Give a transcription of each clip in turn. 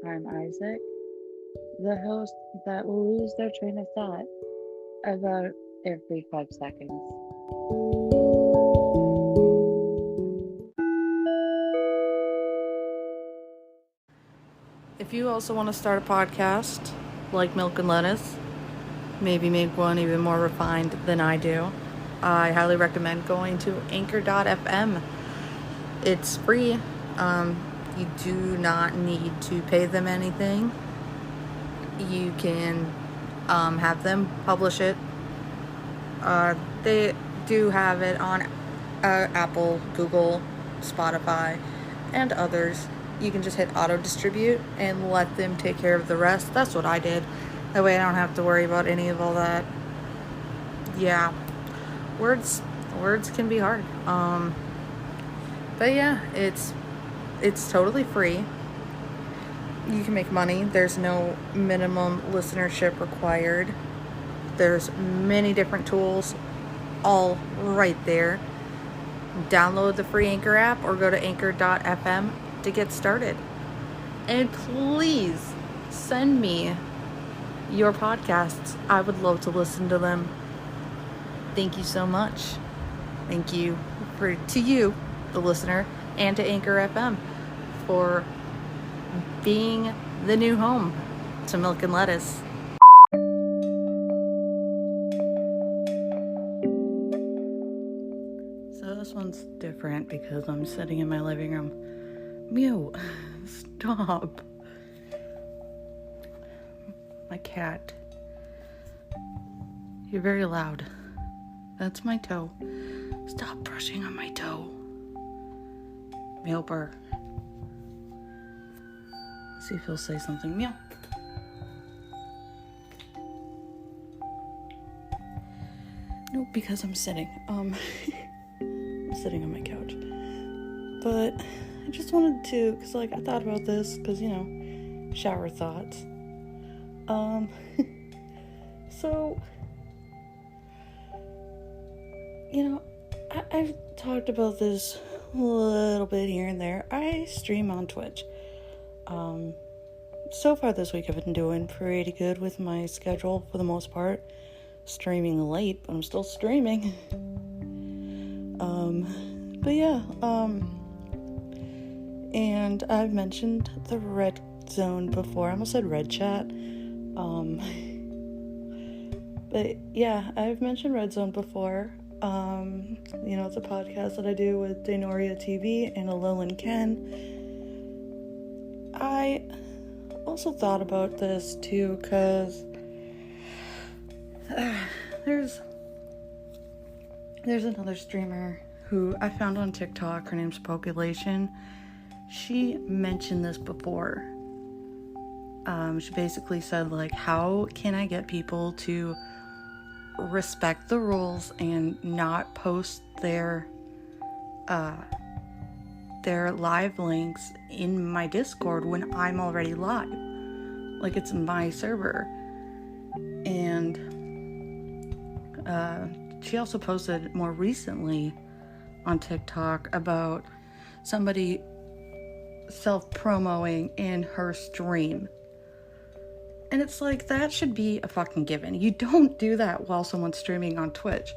I'm Isaac, the host that will lose their train of thought about every 5 seconds. If you also want to start a podcast like Milk and Lettuce, maybe make one even more refined than I do, I highly recommend going to anchor.fm. It's free. You do not need to pay them anything. You can have them publish it. They do have it on Apple, Google, Spotify, and others. You can just hit auto distribute and let them take care of the rest. That's what I did. That way I don't have to worry about any of all that. Yeah. Words can be hard. But yeah, it's totally free. You can make money. There's no minimum listenership required. There's many different tools all right there. Download the free Anchor app or go to anchor.fm to get started. And please send me your podcasts. I would love to listen to them. Thank you so much. Thank you to you, the listener, and to Anchor FM for being the new home to Milk and Lettuce. So this one's different because I'm sitting in my living room. Mew, stop. My cat. You're very loud. That's my toe. Stop brushing on my toe. Meow-burr. See if he'll say something. Meow. Nope, because I'm sitting. I'm sitting on my couch. But I just wanted to, because I thought about this, because, shower thoughts. So, I've talked about this a little bit here and there. I stream on Twitch. So far this week I've been doing pretty good with my schedule for the most part. Streaming late, but I'm still streaming. But yeah, and I've mentioned the red zone before. I almost said red chat. But yeah, I've mentioned red zone before. It's a podcast that I do with Denoria TV and Lil and Ken. I also thought about this too, because there's another streamer who I found on TikTok. Her name's Population. She mentioned this before. She basically said, how can I get people to respect the rules and not post their live links in my Discord when I'm already live? It's my server. And she also posted more recently on TikTok about somebody self-promoting in her stream. And it's that should be a fucking given. You don't do that while someone's streaming on Twitch.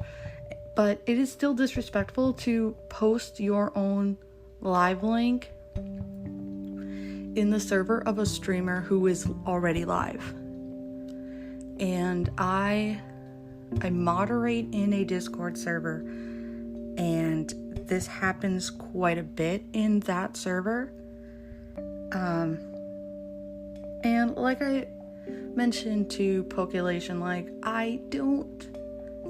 But it is still disrespectful to post your own live link in the server of a streamer who is already live. And I moderate in a Discord server, and this happens quite a bit in that server. And I mentioned to Population, I don't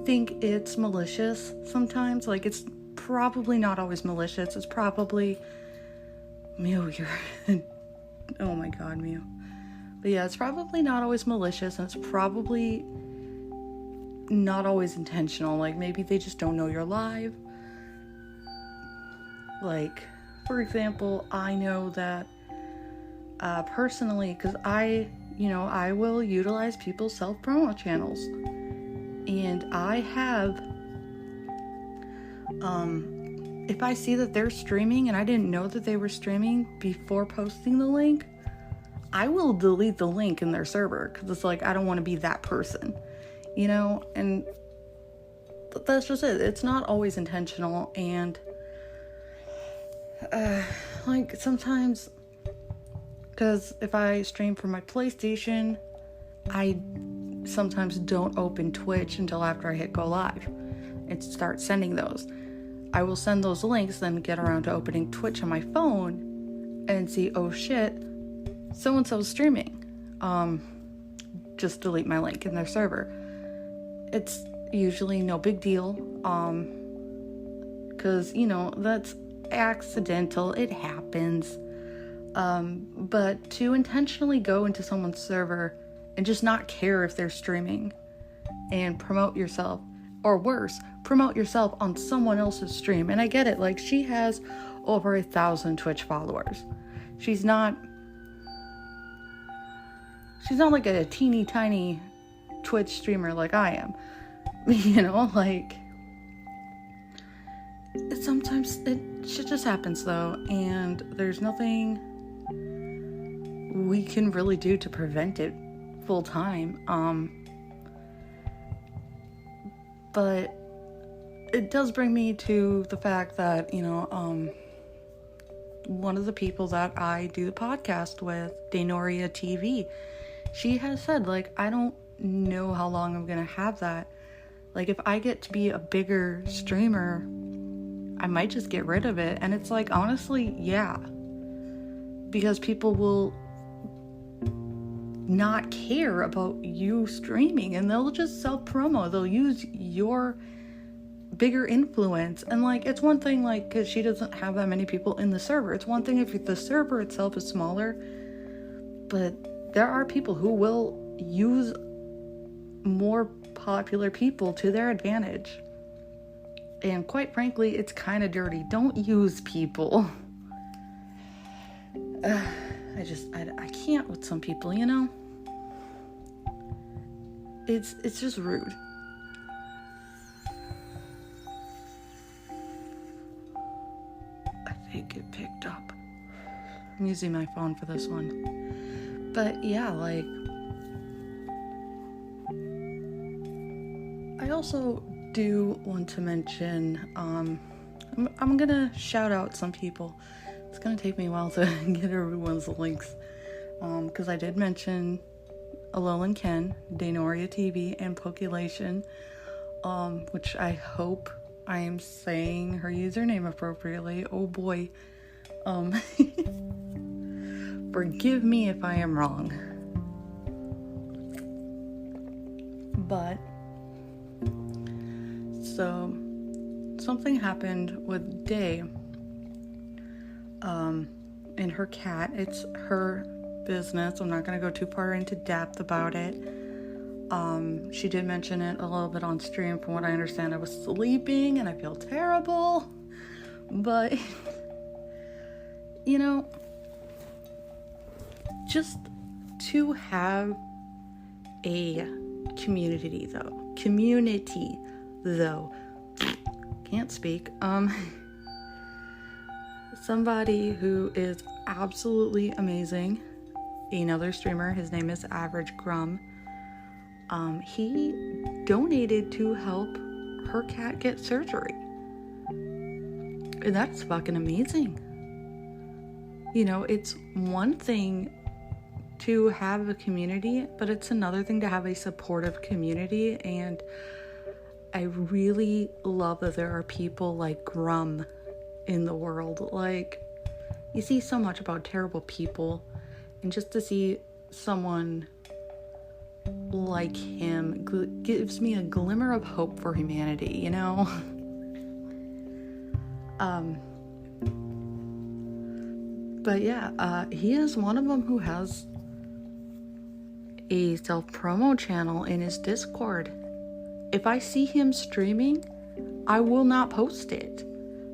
think it's malicious sometimes. It's probably not always malicious. It's probably Mew, you're oh my god, Mew. But yeah, it's probably not always malicious, and it's probably not always intentional. Maybe they just don't know you're live. For example, I know that personally, because I will utilize people's self-promo channels. And I have, if I see that they're streaming and I didn't know that they were streaming before posting the link, I will delete the link in their server because it's like, I don't want to be that person, you know? And that's just it. It's not always intentional. And like sometimes, because if I stream from my PlayStation, I sometimes don't open Twitch until after I hit go live and start sending those. I will send those links, then get around to opening Twitch on my phone and see, oh shit, so-and-so's streaming. Just delete my link in their server. It's usually no big deal, because, you know, that's accidental, it happens. But to intentionally go into someone's server and just not care if they're streaming and promote yourself, or worse, promote yourself on someone else's stream. And I get it, like, she has over 1,000 Twitch followers. She's not like a teeny tiny Twitch streamer like I am. You know, like, sometimes shit just happens though, and there's nothing we can really do to prevent it full time. But it does bring me to the fact that, you know, one of the people that I do the podcast with, Danoria TV, she has said, like, I don't know how long I'm gonna have that. Like, if I get to be a bigger streamer, I might just get rid of it. And it's like, honestly, yeah. Because people will not care about you streaming, and they'll just self-promo. They'll use your bigger influence. And, like, it's one thing, like, because she doesn't have that many people in the server. It's one thing if the server itself is smaller. But there are people who will use more popular people to their advantage. And quite frankly, it's kind of dirty. Don't use people. I can't with some people, you know? It's just rude. I think it picked up. I'm using my phone for this one. But yeah, like, I also do want to mention, I'm gonna shout out some people. It's gonna take me a while to get everyone's links, because I did mention Alolan Ken, Danoria TV, and Pokulation, which I hope I am saying her username appropriately. Oh boy. Forgive me if I am wrong. But so something happened with Day and her cat. It's her business. I'm not going to go too far into depth about it. She did mention it a little bit on stream. From what I understand, I was sleeping and I feel terrible. But you know, just to have a community though, can't speak, somebody who is absolutely amazing, another streamer, his name is Average Grum, he donated to help her cat get surgery, and that's fucking amazing. You know, it's one thing to have a community, but it's another thing to have a supportive community. And I really love that there are people like Grum in the world. Like, you see so much about terrible people, and just to see someone like him gives me a glimmer of hope for humanity, you know? But yeah, he is one of them who has a self-promo channel in his Discord. If I see him streaming, I will not post it.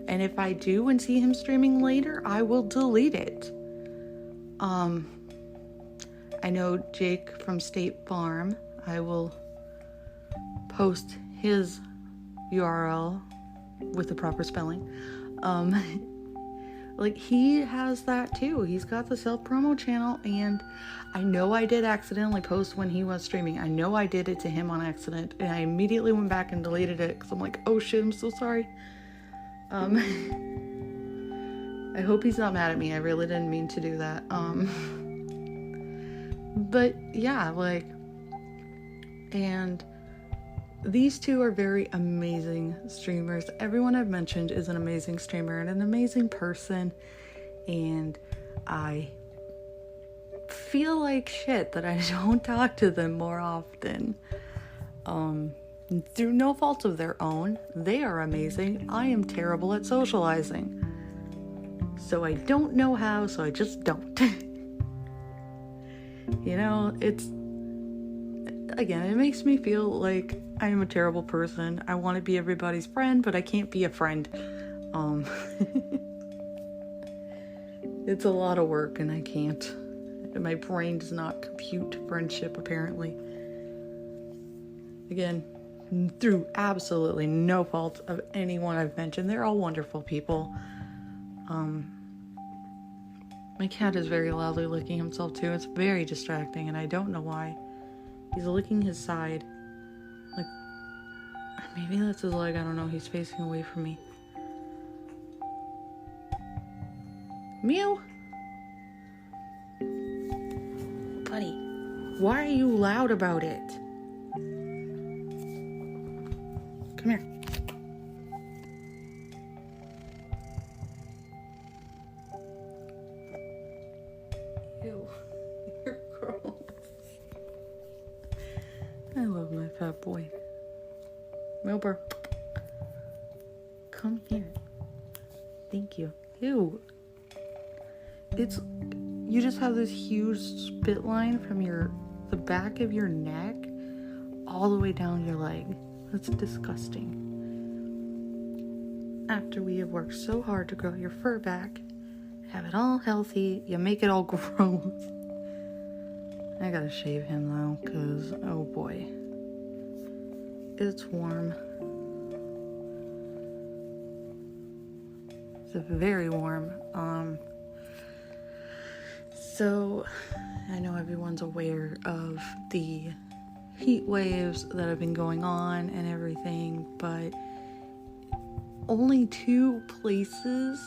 And if I do and see him streaming later, I will delete it. I know Jake from State Farm. I will post his URL with the proper spelling. Like, he has that too. He's got the self-promo channel, and I know I did accidentally post when he was streaming. I know I did it to him on accident, and I immediately went back and deleted it because I'm like, oh shit, I'm so sorry. I hope he's not mad at me. I really didn't mean to do that. But yeah, like, and these two are very amazing streamers. Everyone I've mentioned is an amazing streamer and an amazing person, and I feel like shit that I don't talk to them more often. Through no fault of their own. They are amazing. I am terrible at socializing. So I don't know how, so I just don't. You know, again, it makes me feel like I am a terrible person. I want to be everybody's friend, but I can't be a friend. It's a lot of work, and I can't. My brain does not compute friendship, apparently. Again, through absolutely no fault of anyone I've mentioned. They're all wonderful people. My cat is very loudly licking himself too. It's very distracting, and I don't know why. He's licking his side. Like, maybe that's his leg, I don't know. He's facing away from me. Meow! Buddy, why are you loud about it? Come here. Ew, you're gross. I love my fat boy. Wilbur, come here. Thank you. Ew. You just have this huge spit line from the back of your neck all the way down your leg. That's disgusting. After we have worked so hard to grow your fur back, have it all healthy, you make it all gross. I gotta shave him though, cause oh boy, it's warm. It's very warm. So I know everyone's aware of the heat waves that have been going on and everything, but only 2 places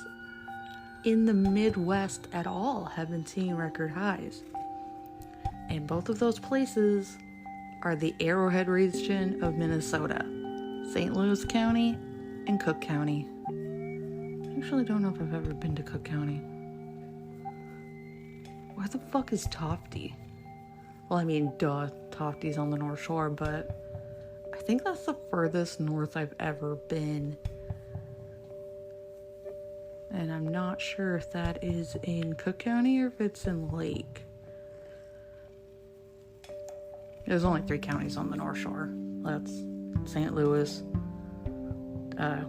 in the Midwest at all have been seeing record highs. And both of those places are the Arrowhead region of Minnesota, St. Louis County and Cook County. I actually don't know if I've ever been to Cook County. Where the fuck is Tofty? Well, I mean, duh, Tofty's on the North Shore, but I think that's the furthest north I've ever been. And I'm not sure if that is in Cook County or if it's in Lake. There's only 3 counties on the North Shore. That's St. Louis,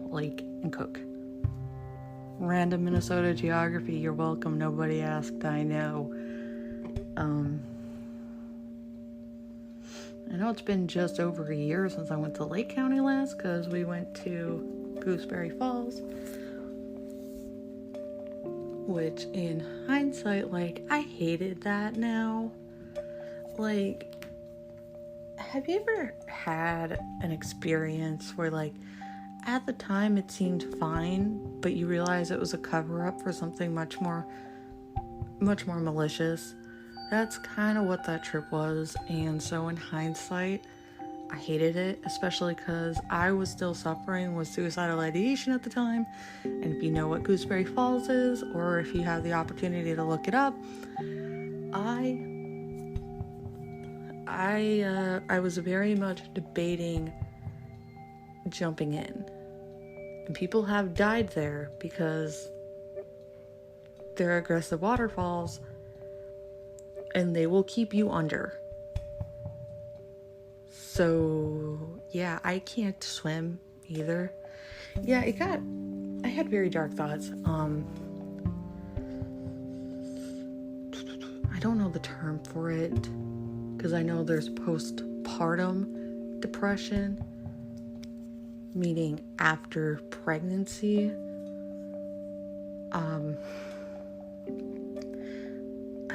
Lake, and Cook. Random Minnesota geography, you're welcome. Nobody asked, I know. I know it's been just over a year since I went to Lake County last, because we went to Gooseberry Falls. Which, in hindsight, like, I hated that now. Like, have you ever had an experience where, like, at the time it seemed fine, but you realize it was a cover-up for something much more malicious? That's kind of what that trip was, and so in hindsight, I hated it, especially because I was still suffering with suicidal ideation at the time. And if you know what Gooseberry Falls is, or if you have the opportunity to look it up, I was very much debating jumping in. And people have died there because they're aggressive waterfalls and they will keep you under. So, yeah, I can't swim either. Yeah, I had very dark thoughts. I don't know the term for it, because I know there's postpartum depression, meaning after pregnancy. I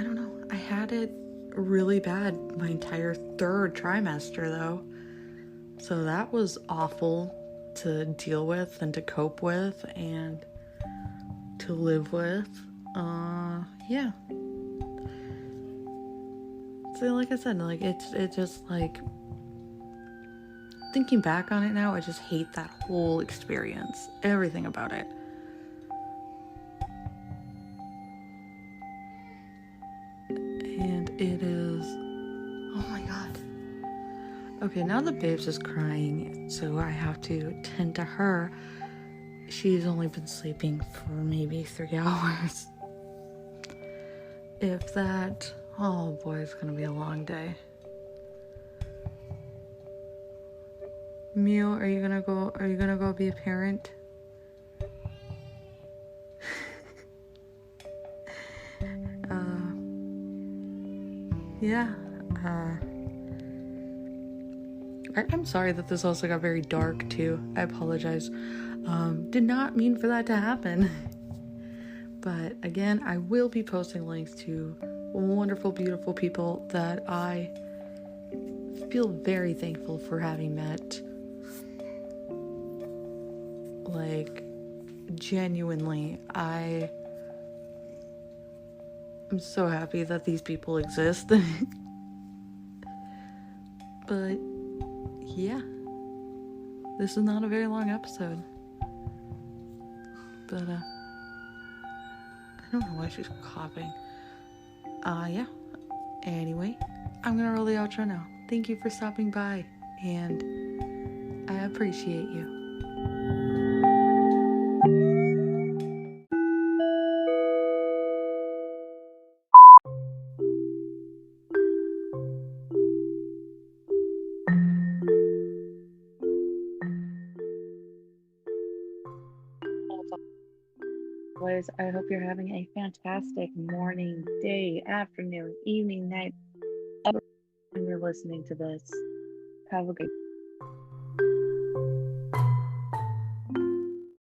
don't know. I had it really bad my entire third trimester, though. So that was awful to deal with and to cope with and to live with. Yeah. So like I said, like it just like thinking back on it now, I just hate that whole experience. Everything about it. And it is, oh my god. Okay, now the babes is crying, so I have to tend to her. She's only been sleeping for maybe 3 hours. If that, oh boy, it's gonna be a long day. Mio, are you gonna go be a parent? Yeah. I'm sorry that this also got very dark too. I apologize. Did not mean for that to happen. But again, I will be posting links to wonderful, beautiful people that I feel very thankful for having met. Like, genuinely, I'm so happy that these people exist. But yeah, this is not a very long episode. But I don't know why she's coughing. Yeah. Anyway, I'm gonna roll the outro now. Thank you for stopping by, and I appreciate you. Boys, I hope you're having a fantastic morning, day, afternoon, evening, night, when you're listening to this. Have a great